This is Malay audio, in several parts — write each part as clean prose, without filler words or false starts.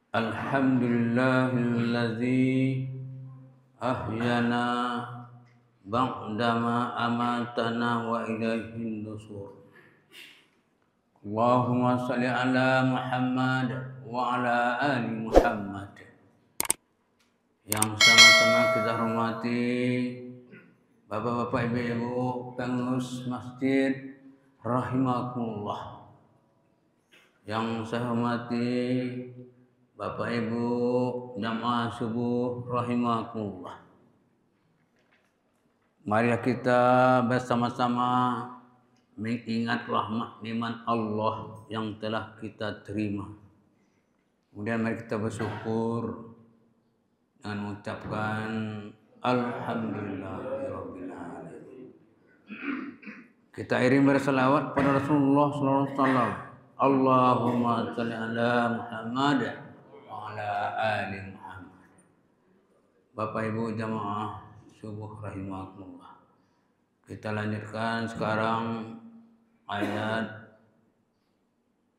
Alhamdulillahilladzi ahyana ba'dama amatana wa ilaihin nusur. Allahumma salli ala Muhammad wa ala ali Muhammad. Yang sama-sama kita hormati Bapak-bapak, Ibu-ibu, pengurus masjid rahimakumullah. Yang saya hormati Bapak Ibu jamaah subuh rahimakumullah. Mari kita bersama-sama mengingat rahmat nikmat Allah yang telah kita terima. Kemudian mari kita bersyukur dengan mengucapkan alhamdulillahirabbil alamin. Kita iring berselawat pada Rasulullah sallallahu alaihi wasallam. Allahumma shalli ala Muhammad wa ala ali Muhammad. Bapak Ibu jamaah subuh rahimakumullah. Kita lanjutkan sekarang ayat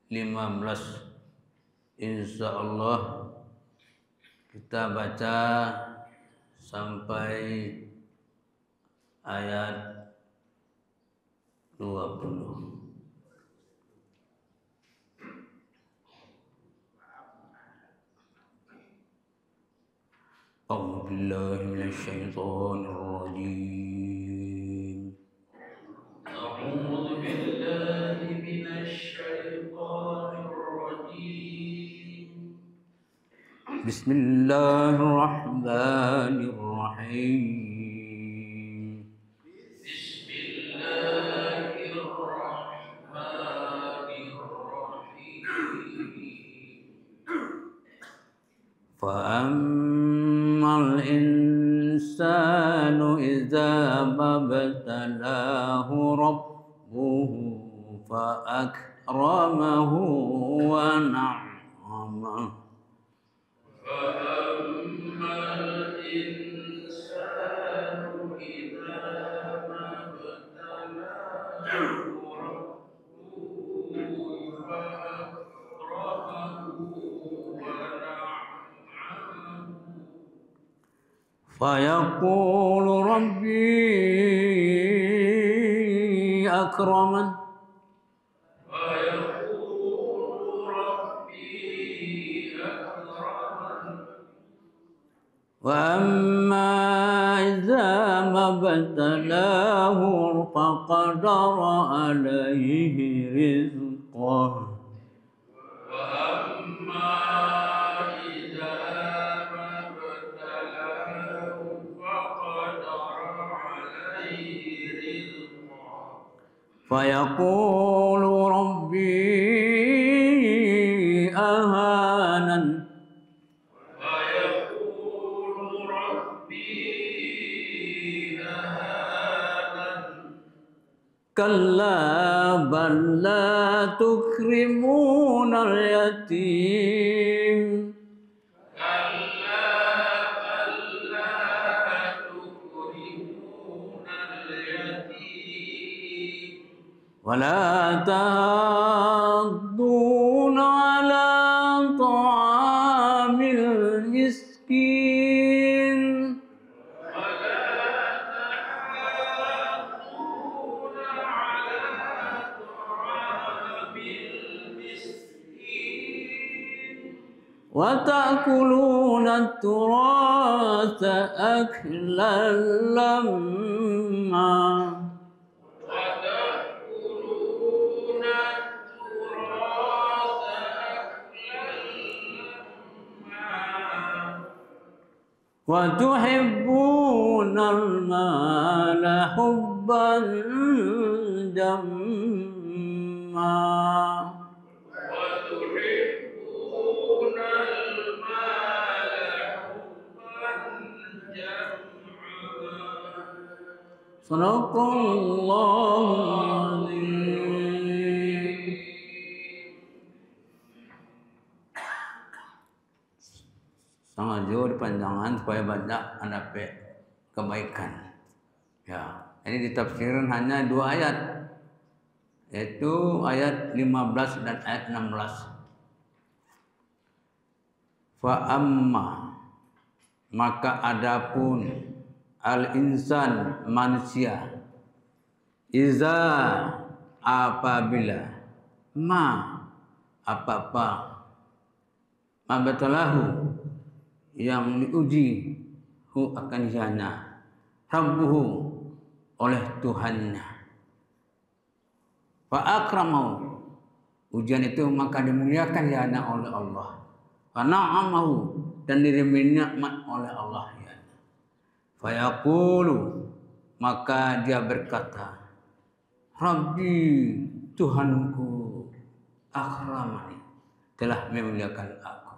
15. Insyaallah kita baca sampai ayat 20. أعوذ بالله من الشيطان الرجيم. أعوذ بالله من الشيطان الرجيم. بسم الله الرحمن الرحيم. بسم الله الرحمن الرحيم. فأما الإنسان إذا ما ابتلاه ربه فأكرمه ونعمه. فأما الإنسان إذا ما ابتلاه ربه فأكرمه فيقول ربي أكرمن. وأما إذا ما ابتلاه فقدر عليه رزقه. فيقول ربي أهانن. كلا بل لا تكرمون اليتيم. ولا تحاضون على طعام المسكين. وتأكلون التراث أكلا لما. وتحبون المال حبا جما. صدق الله العظيم. Sangat jauh dipanjangan supaya banyak mendapat kebaikan. Ya, ini ditafsirkan hanya 2 ayat, yaitu ayat 15 dan ayat 16. Fa amma, maka adapun al insan manusia, iza apabila apa-apa mabatalahu yang diuji hu akan jana rabbuhu oleh Tuhannya, fa akramahu, ujian itu maka dimuliakan jana oleh Allah, fa na'amahu, dan diberi nikmat oleh Allah ya. Fa yaqulu, maka dia berkata, Rabbi, Tuhanku, akramani, telah memuliakan aku.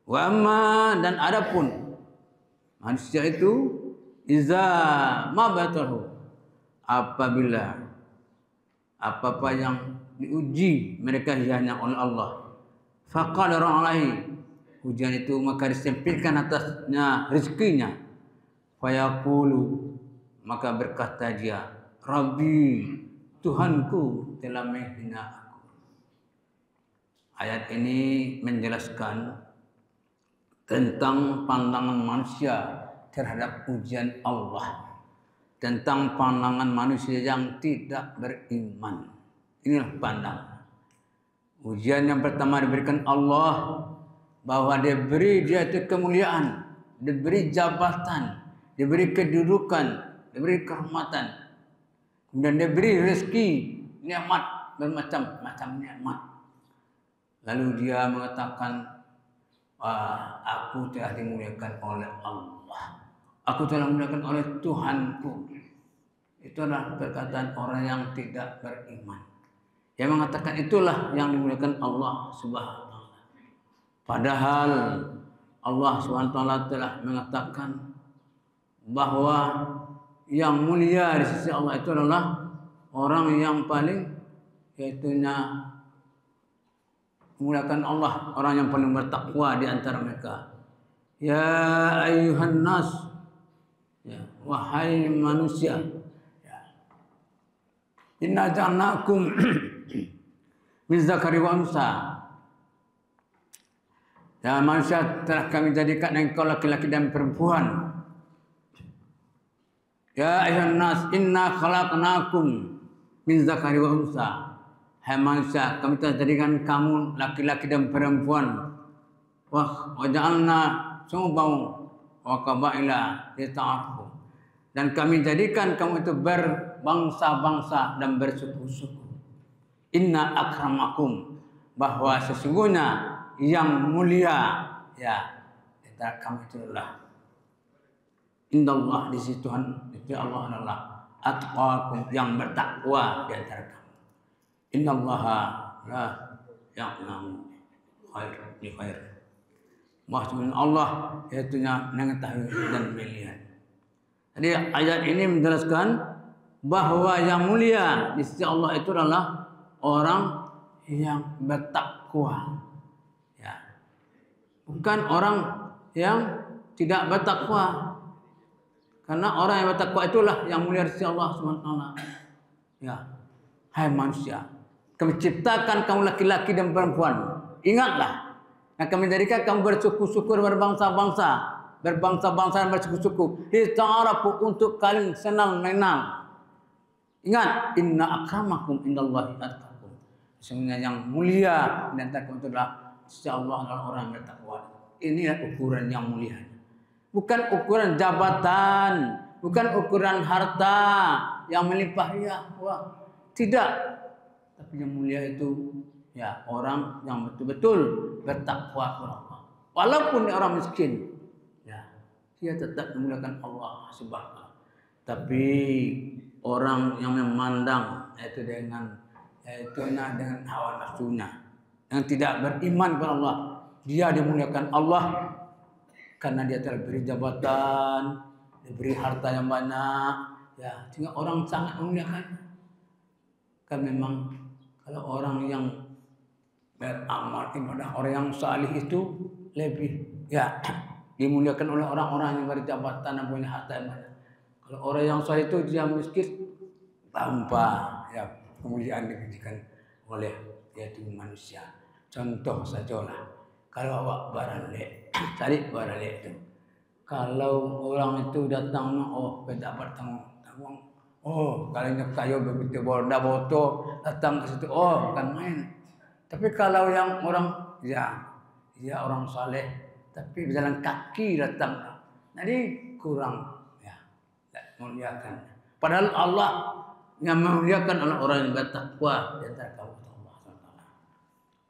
Wa amma, dan adapun manusia itu iza mabatahu, apabila apa-apa yang diuji mereka hanya oleh Allah, faqadara alaihi, ujian itu maka disempitkan atasnya rezekinya, fayaqulu, maka berkata dia, Rabbi, Tuhanku telah menghina aku. Ayat ini menjelaskan tentang pandangan manusia terhadap ujian Allah, tentang pandangan manusia yang tidak beriman. Inilah pandangan. Ujian yang pertama diberikan Allah, bahwa dia itu kemuliaan, diberi jabatan, diberi kedudukan, diberi kehormatan. Dan diberi rezeki, nikmat, bermacam-macam nikmat. Lalu dia mengatakan, aku telah dimuliakan oleh Allah, aku telah dimuliakan oleh Tuhanku. Itu adalah perkataan orang yang tidak beriman, yang mengatakan itulah yang dimuliakan Allah Subhanahu wa Ta'ala. Padahal Allah Subhanahu wa Ta'ala telah mengatakan bahwa yang mulia di sisi Allah itu adalah orang yang paling, yaitunya memuliakan Allah, orang yang paling bertakwa di antara mereka. Ya ayyuhan nas, ya, wahai manusia, ya. Inna ja'alnakum min zakari wa unsa, ya manusia telah kami jadikan engkau laki-laki dan perempuan. Ya ayyuhan nas, inna khalaqnakum min zakari wa unsa, hai manusia, kami telah jadikan kamu laki-laki dan perempuan. Wa ja'alna syu'uban wa qabaila lita'arafu, dan kami jadikan kamu itu berbangsa-bangsa dan bersuku-suku. Inna akramakum, bahwa sesungguhnya yang mulia ya antara kamu itu adalah indallah, di sisi Tuhan itu Allah adalah atqakum, yang bertakwa di antara kamu. Innallaha la ya'lamu khair. Maksudnya Allah yaitunya mengetahui dan melihat. Jadi ayat ini menjelaskan bahwa yang mulia di sisi Allah itu adalah orang yang bertakwa. Ya. Bukan orang yang tidak bertakwa. Karena orang yang bertakwa itulah yang mulia di sisi Allah SWT. Ya. Hai manusia, kami ciptakan kamu laki-laki dan perempuan. Ingatlah, yang kami jadikan kamu bersuku-suku, berbangsa-bangsa dan bersuku-suku. Lita'arafu, untuk kalian senang mengenal. Ingat, inna akramakum indallahi atqakum. Sesungguhnya yang mulia dan takwa itu adalah sisi Allah adalah orang yang bertakwa. Inilah ukuran yang mulia. Bukan ukuran jabatan, bukan ukuran harta yang melimpah ruah. Tidak. Tapi yang mulia itu ya orang yang betul-betul bertakwa kepada Allah. Walaupun dia orang miskin, ya dia tetap memuliakan Allah Subhanahu wa Ta'ala. Tapi orang yang memandang itu dengan hawa nafsunya, yang tidak beriman kepada Allah, dia dimuliakan Allah karena dia telah beri jabatan, diberi harta yang banyak, ya sehingga orang sangat memuliakan. Kan memang kalau orang yang beramal ibadah, orang yang salih itu lebih ya dimuliakan oleh orang-orang yang berjabatan dan punya harta yang banyak. Kalau orang yang salih itu dia miskin, tanpa ya kemuliaan diberikan oleh yaitu manusia. Contoh sajalah Kalau awak baralik, cari baralik itu. Kalau orang itu datang, oh beda bertanggung. Oh, kalau kayu begitu bonda boto datang ke situ, oh bukan main. Tapi kalau yang orang ya orang saleh, tapi berjalan kaki datang, jadi kurang ya, tidak muliakan. Padahal Allah yang memuliakan adalah orang yang bertakwa di antara kaum Allah SWT.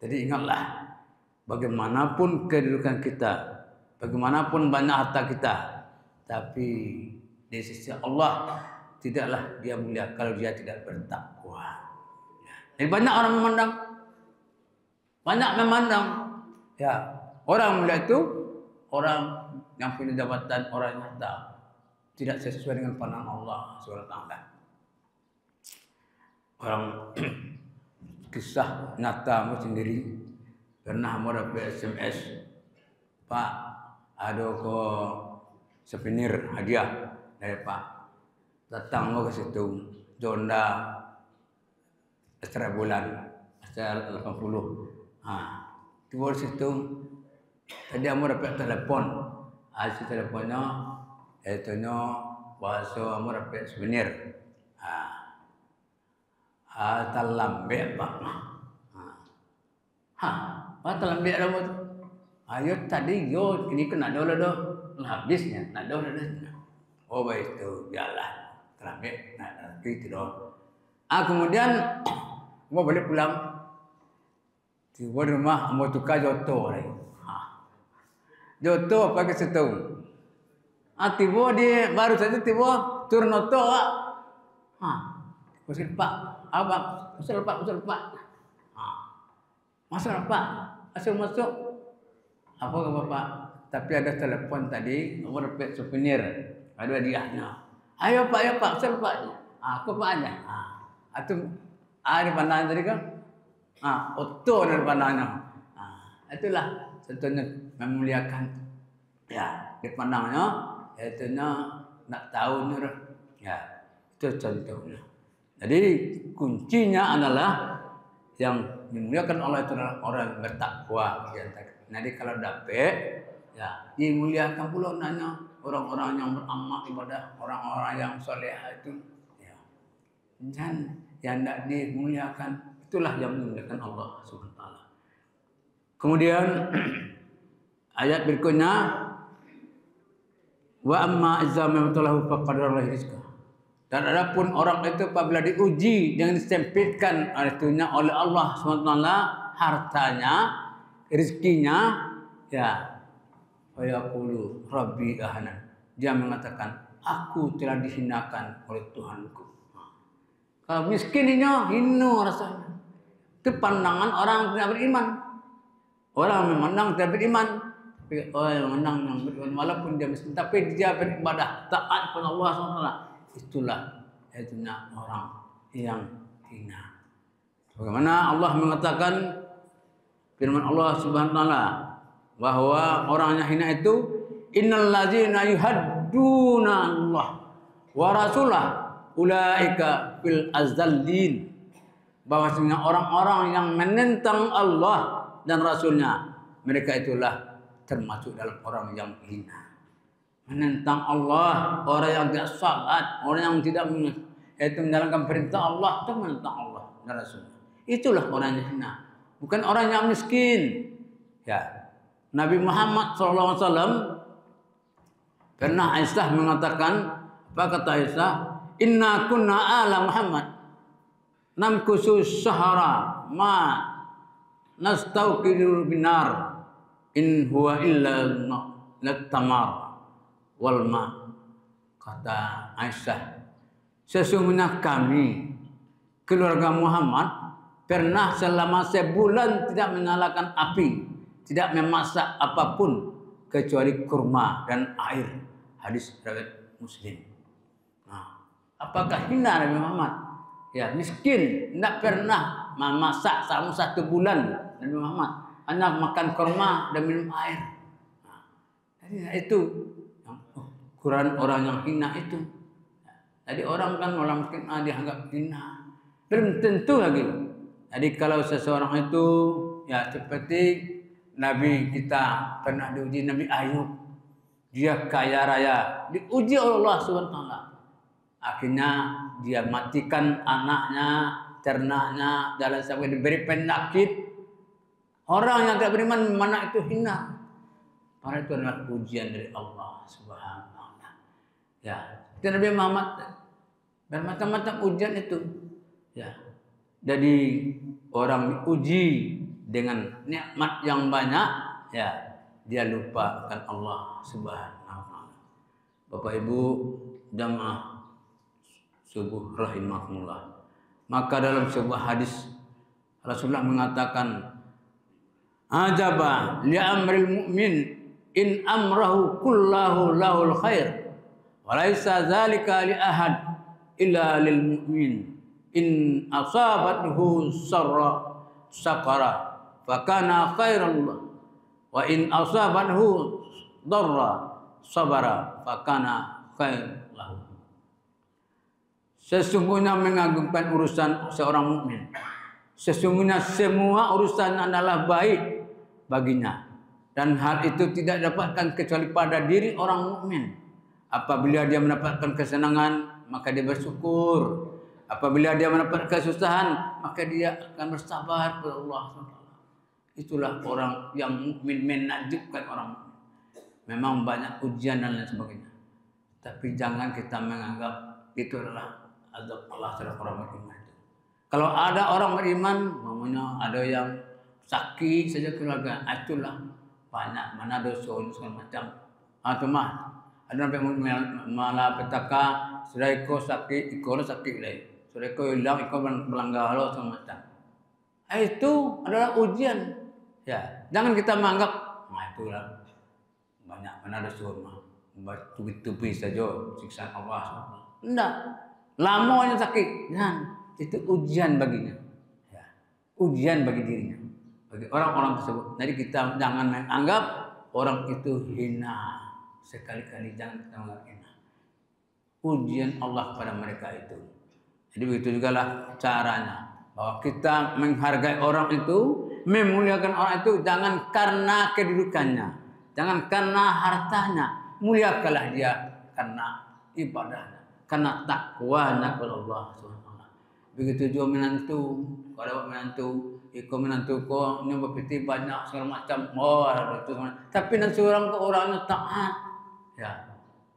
Jadi ingatlah, bagaimanapun kedudukan kita, bagaimanapun banyak harta kita, tapi di sisi Allah tidaklah dia mulia kalau dia tidak bertakwa. Jadi banyak orang memandang, ya orang mulia itu orang yang punya jabatan, orang yang harta, tidak sesuai dengan pandangan Allah SWT. Orang kisah nyata sendiri pernah mau dapat SMS, Pak, ada kok souvenir hadiah dari Pak. Datang mau ke situ, Jonda secara bulan, secara 80. Tiba di situ, tadi mau dapat telepon, hasil teleponnya, itunya bahasa mau dapat souvenir. Talambek Pak. Pak talambek dah tu. Ayo tadi yo kini kena dah habisnya, nak dah. Oh baik itu jalan. Talambek nak itu dah. Kemudian mau balik pulang. Tiba di rumah mau tukar joto lagi. Joto pakai situ. Tiba dia baru saja tiba turun oto. Masuk Pak, abang, masuk Pak. Masuk. Apa ke Bapak? Tapi ada telepon tadi, mau dapat souvenir, ada hadiahnya. Ayo Pak, masuk Pak. Aku Pak aja. Itu ada pandangan tadi kan? Oto dari pandangannya. Itulah contohnya memuliakan. Ya, di pandangnya, itunya nak tahu nih. Ya, itu contohnya. Jadi kuncinya adalah yang dimuliakan Allah itu adalah orang yang bertakwa. Jadi kalau dapat, ya dimuliakan pula nanya orang-orang yang beramal ibadah, orang-orang yang soleh itu. Ya. Dan yang tidak dimuliakan itulah yang dimuliakan Allah SWT. Kemudian ayat berikutnya, wa amma izza mimtalahu faqadara rizqah. Dan adapun orang itu apabila diuji dengan disempitkan oleh Allah SWT hartanya, rezekinya, ya, fayaqulu rabbi ahana. Dia mengatakan, aku telah dihinakan oleh Tuhanku. Kalau miskin ini hina rasanya. Itu pandangan orang yang tidak beriman. Orang memandang tidak beriman. Tapi orang yang memandang yang beriman walaupun dia miskin, tapi dia beribadah taat kepada Allah SWT. Itulah orang yang hina. Bagaimana Allah mengatakan firman Allah Subhanahu wa taala bahwa orang yang hina itu innal ladzina yuhadduna Allah wa rasulah ulaika fil azallin. Bahwasanya orang-orang yang menentang Allah dan Rasulnya, mereka itulah termasuk dalam orang yang hina. Menentang Allah, orang yang tidak salat, orang yang tidak menjalankan perintah Allah, itu menentang Allah dan Rasulnya. Itulah orang yang hina, bukan orang yang miskin. Ya, Nabi Muhammad SAW pernah Aisyah mengatakan, apa kata Aisyah? Inna kunna ala Muhammad namkusu sahara ma nastauqidu binar in huwa illa tamar wal ma. Kata Aisyah, sesungguhnya kami keluarga Muhammad pernah selama sebulan tidak menyalakan api, tidak memasak apapun kecuali kurma dan air. Hadis riwayat Muslim. Apakah hina Nabi Muhammad? Ya, miskin, tidak pernah memasak selama 1 bulan Nabi Muhammad, hanya makan kurma dan minum air. Jadi itu ukuran orang yang hina itu. Jadi orang kan orang miskin dianggap hina. Belum tentu lagi. Jadi kalau seseorang itu ya seperti Nabi kita pernah diuji, Nabi Ayub. Dia kaya raya, diuji oleh Allah SWT. Akhirnya dia matikan anaknya, ternaknya, dan sampai diberi penyakit. Orang yang tidak beriman mana itu hina. Karena itu adalah ujian dari Allah Subhanahu wa taala. Ya, itu Nabi Muhammad bermacam-macam ujian itu. Ya. Jadi orang diuji dengan nikmat yang banyak, ya, dia lupa akan Allah Subhanahu wa taala. Bapak Ibu jamaah subuh rahimahumullah. Maka dalam sebuah hadis Rasulullah mengatakan, ajaba li amril mu'min in amrahu kullahu lahul khair wa laisa dzalika li ahad illa lil mu'min in asabathu sarra sakara fa kana khairan lahu wa in asabathu darra sabara fa kana khairan lahu. Sesungguhnya mengagungkan urusan seorang mukmin, sesungguhnya semua urusan adalah baik baginya, dan hal itu tidak dapatkan kecuali pada diri orang mukmin. Apabila dia mendapatkan kesenangan, maka dia bersyukur. Apabila dia mendapat kesusahan, maka dia akan bersabar kepada Allah SWT. Itulah orang yang mukmin, menakjubkan orang mukmin. Memang banyak ujian dan lain sebagainya, tapi jangan kita menganggap itu adalah azab Allah terhadap orang beriman. Kalau ada orang beriman, namanya ada yang sakit saja keluarga, itulah banyak mana dosa segala macam. Atau mah ada sampai malapetaka, sudah ikut sakit, ikut sakit lagi. Sudah ikut hilang, ikut melanggar segala macam. Itu adalah ujian. Ya, jangan kita menganggap, itulah banyak mana dosa mah, tubi-tubi saja siksaan Allah. Tidak, lamanya sakit, jangan. Itu ujian baginya, ya, ujian bagi dirinya, bagi orang-orang tersebut. Jadi kita jangan menganggap orang itu hina, sekali-kali jangan kita menganggap hina. Ujian Allah kepada mereka itu. Jadi begitu juga lah caranya, bahwa kita menghargai orang itu, memuliakan orang itu, jangan karena kedudukannya, jangan karena hartanya, muliakanlah dia karena ibadahnya, karena takwanya kepada Allah SWT. Begitu juga menantu, kalau menantu, ikut menantu kok nyoba piti banyak segala macam, itu. Tapi nanti orang ke orangnya taat, ya,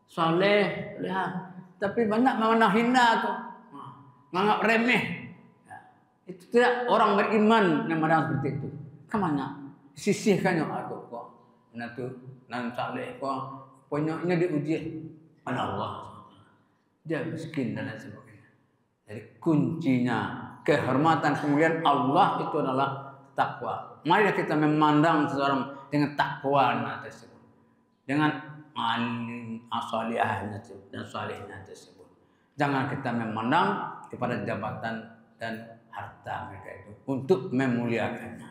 saleh, lihat. Tapi banyak mana hina kok, nganggap remeh. Ya. Itu tidak orang beriman yang mana seperti itu. Kemana? Sisihkannya aku kok, menantu nan saleh kok, pokoknya diuji oleh Allah. Dia miskin dan lain sebagainya. Jadi kuncinya kehormatan kemuliaan Allah itu adalah takwa. Mari kita memandang seseorang dengan takwa tersebut, dengan alim asalihnya dan salihnya tersebut. Jangan kita memandang kepada jabatan dan harta mereka itu untuk memuliakannya.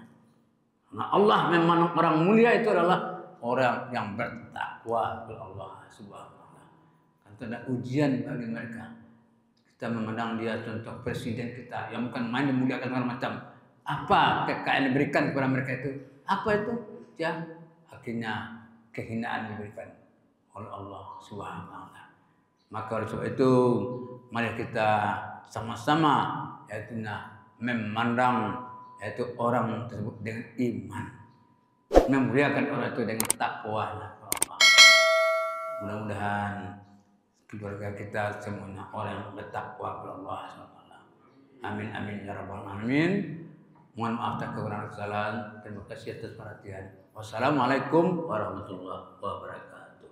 Nah, Allah memandang orang mulia itu adalah orang yang bertakwa kepada Allah Subhanahu wa taala. Karena ada ujian bagi mereka. Kita memandang dia contoh presiden kita yang bukan main dimuliakan segala macam. Apa kekayaan diberikan kepada mereka itu? Apa itu? Ya, akhirnya kehinaan diberikan oleh Allah Subhanahu wa taala. Maka oleh sebab itu mari kita sama-sama yaitu memandang yaitu orang tersebut dengan iman, memuliakan orang itu dengan takwa Allah. Mudah-mudahan keluarga kita semuanya orang yang bertakwa kepada Allah SWT. Amin amin ya rabbal alamin. Mohon maaf tak kekurangan kesalahan. Terima kasih atas perhatian. Wassalamualaikum warahmatullahi wabarakatuh.